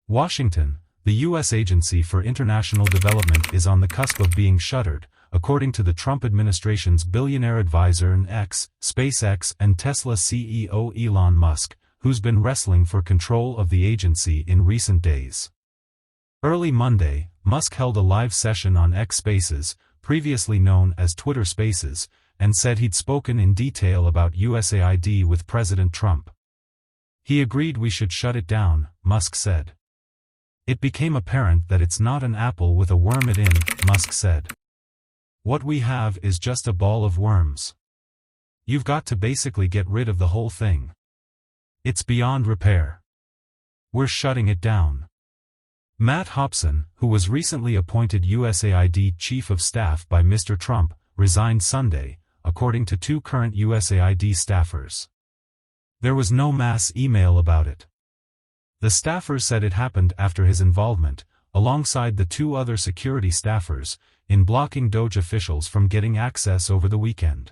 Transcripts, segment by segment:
Washington, the U.S. Agency for International Development is on the cusp of being shuttered, according to the Trump administration's billionaire advisor and SpaceX and Tesla CEO Elon Musk, who's been wrestling for control of the agency in recent days. Early Monday, Musk held a live session on X Spaces, previously known as Twitter Spaces, and said he'd spoken in detail about USAID with President Trump. He agreed we should shut it down, Musk said. It became apparent that it's not an apple with a worm in, Musk said. What we have is just a ball of worms. You've got to basically get rid of the whole thing. It's beyond repair. We're shutting it down. Matt Hobson, who was recently appointed USAID Chief of Staff by Mr. Trump, resigned Sunday, according to two current USAID staffers. There was no mass email about it. The staffers said it happened after his involvement, alongside the two other security staffers, in blocking DOJ officials from getting access over the weekend.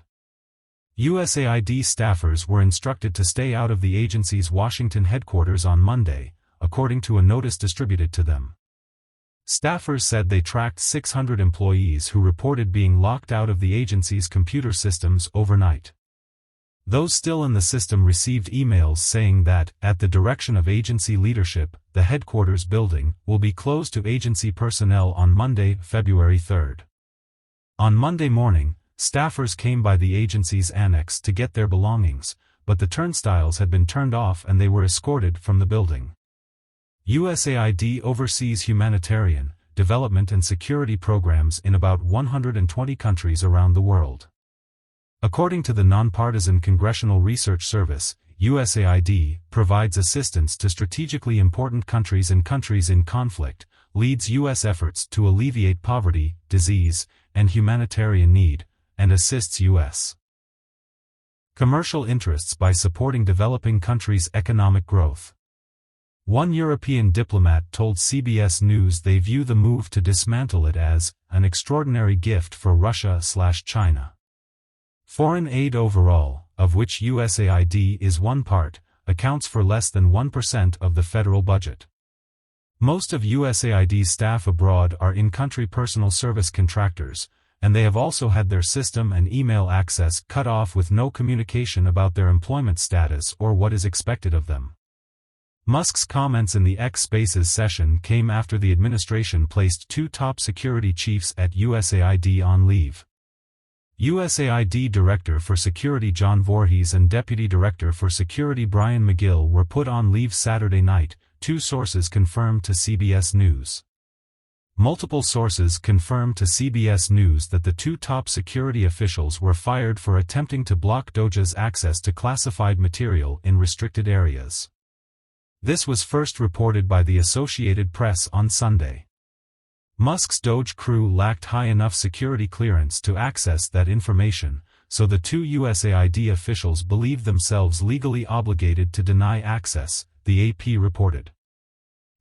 USAID staffers were instructed to stay out of the agency's Washington headquarters on Monday, according to a notice distributed to them. Staffers said they tracked 600 employees who reported being locked out of the agency's computer systems overnight. Those still in the system received emails saying that, at the direction of agency leadership, the headquarters building will be closed to agency personnel on Monday, February 3rd. On Monday morning, staffers came by the agency's annex to get their belongings, but the turnstiles had been turned off and they were escorted from the building. USAID oversees humanitarian, development and security programs in about 120 countries around the world. According to the nonpartisan Congressional Research Service, USAID provides assistance to strategically important countries and countries in conflict, leads U.S. efforts to alleviate poverty, disease, and humanitarian need, and assists U.S. commercial interests by supporting developing countries' economic growth. One European diplomat told CBS News they view the move to dismantle it as an extraordinary gift for Russia/China. Foreign aid overall, of which USAID is one part, accounts for less than 1% of the federal budget. Most of USAID's staff abroad are in-country personal service contractors, and they have also had their system and email access cut off with no communication about their employment status or what is expected of them. Musk's comments in the X Spaces session came after the administration placed two top security chiefs at USAID on leave. USAID Director for Security John Voorhees and Deputy Director for Security Brian McGill were put on leave Saturday night, two sources confirmed to CBS News. Multiple sources confirmed to CBS News that the two top security officials were fired for attempting to block DOJ's access to classified material in restricted areas. This was first reported by the Associated Press on Sunday. Musk's DOJ crew lacked high enough security clearance to access that information, so the two USAID officials believed themselves legally obligated to deny access, the AP reported.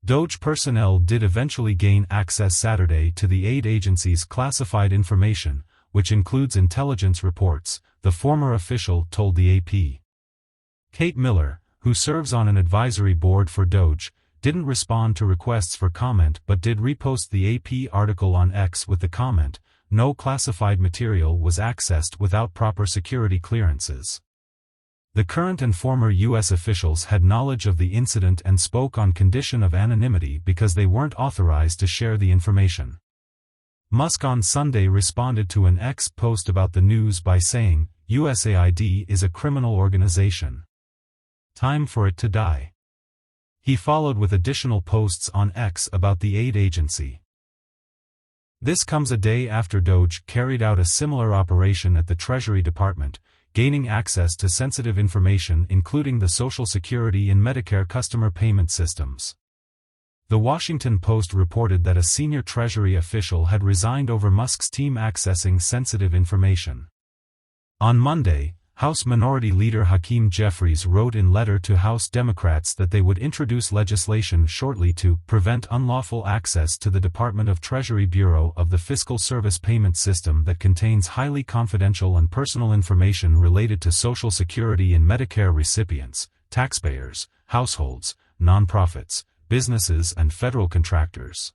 DOJ personnel did eventually gain access Saturday to the aid agency's classified information, which includes intelligence reports, the former official told the AP. Kate Miller, who serves on an advisory board for DOJ, didn't respond to requests for comment but did repost the AP article on X with the comment, "No classified material was accessed without proper security clearances." The current and former U.S. officials had knowledge of the incident and spoke on condition of anonymity because they weren't authorized to share the information. Musk on Sunday responded to an X post about the news by saying, "USAID is a criminal organization. Time for it to die." He followed with additional posts on X about the aid agency. This comes a day after DOJ carried out a similar operation at the Treasury Department, gaining access to sensitive information including the Social Security and Medicare customer payment systems. The Washington Post reported that a senior Treasury official had resigned over Musk's team accessing sensitive information. On Monday, House Minority Leader Hakeem Jeffries wrote in letter to House Democrats that they would introduce legislation shortly to prevent unlawful access to the Department of Treasury Bureau of the Fiscal Service payment system that contains highly confidential and personal information related to Social Security and Medicare recipients, taxpayers, households, nonprofits, businesses and federal contractors.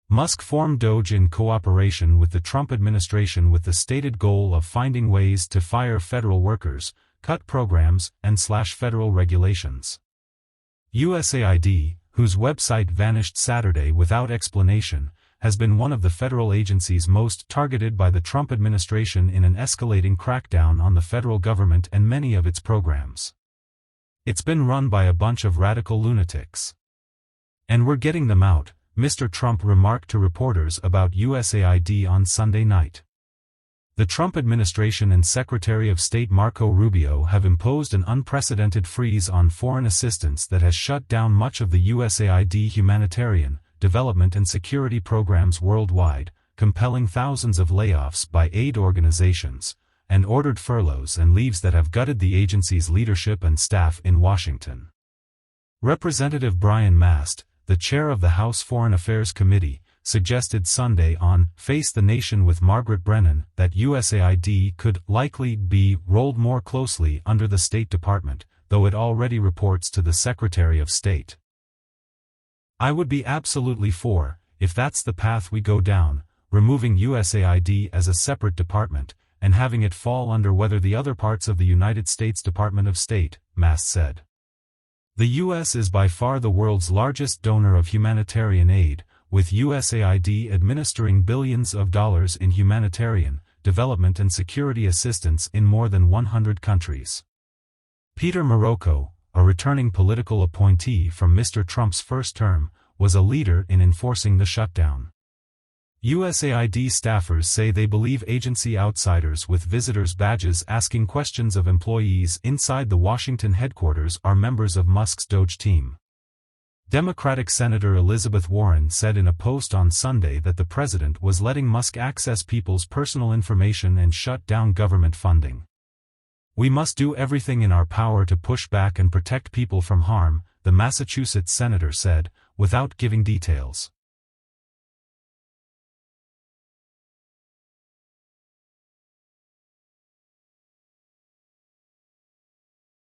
Musk formed Doge in cooperation with the Trump administration with the stated goal of finding ways to fire federal workers, cut programs, and slash federal regulations. USAID, whose website vanished Saturday without explanation, has been one of the federal agencies most targeted by the Trump administration in an escalating crackdown on the federal government and many of its programs. It's been run by a bunch of radical lunatics. And we're getting them out, Mr. Trump remarked to reporters about USAID on Sunday night. The Trump administration and Secretary of State Marco Rubio have imposed an unprecedented freeze on foreign assistance that has shut down much of the USAID humanitarian, development and security programs worldwide, compelling thousands of layoffs by aid organizations, and ordered furloughs and leaves that have gutted the agency's leadership and staff in Washington. Representative Brian Mast, the chair of the House Foreign Affairs Committee, suggested Sunday on Face the Nation with Margaret Brennan that USAID could likely be rolled more closely under the State Department, though it already reports to the Secretary of State. I would be absolutely for, if that's the path we go down, removing USAID as a separate department, and having it fall under whether the other parts of the United States Department of State, Mast said. The U.S. is by far the world's largest donor of humanitarian aid, with USAID administering billions of dollars in humanitarian, development and security assistance in more than 100 countries. Peter Marocco, a returning political appointee from Mr. Trump's first term, was a leader in enforcing the shutdown. USAID staffers say they believe agency outsiders with visitors' badges asking questions of employees inside the Washington headquarters are members of Musk's Doge team. Democratic Senator Elizabeth Warren said in a post on Sunday that the president was letting Musk access people's personal information and shut down government funding. "We must do everything in our power to push back and protect people from harm," the Massachusetts senator said, without giving details.